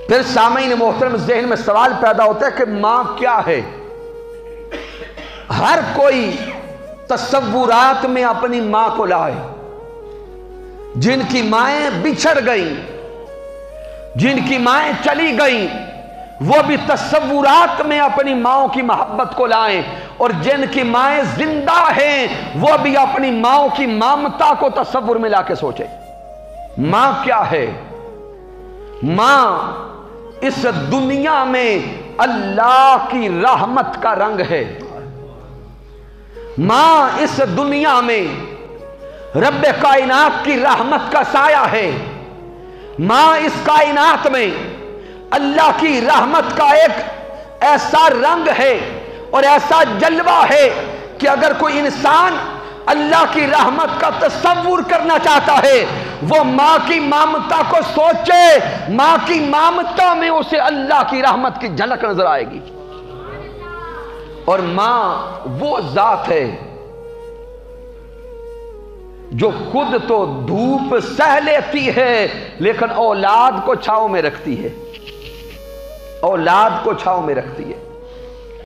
پھر سامعین محترم ذہن میں سوال پیدا ہوتا ہے کہ ماں کیا ہے؟ ہر کوئی تصورات میں اپنی ماں کو لائے. جن کی مائیں بچھڑ گئیں، جن کی مائیں چلی گئیں، وہ بھی تصورات میں اپنی ماؤں کی محبت کو لائیں، اور جن کی مائیں زندہ ہیں وہ بھی اپنی ماؤں کی مامتا کو تصور میں لا کے سوچیں. ماں کیا ہے؟ ماں اس دنیا میں اللہ کی رحمت کا رنگ ہے. ماں اس دنیا میں رب کائنات کی رحمت کا سایہ ہے. ماں اس کائنات میں اللہ کی رحمت کا ایک ایسا رنگ ہے اور ایسا جلوہ ہے کہ اگر کوئی انسان اللہ کی رحمت کا تصور کرنا چاہتا ہے وہ ماں کی مامتا کو سوچے. ماں کی مامتا میں اسے اللہ کی رحمت کی جھلک نظر آئے گی. اور ماں وہ ذات ہے جو خود تو دھوپ سہ لیتی ہے لیکن اولاد کو چھاؤں میں رکھتی ہے. اولاد کو چھاؤں میں رکھتی ہے.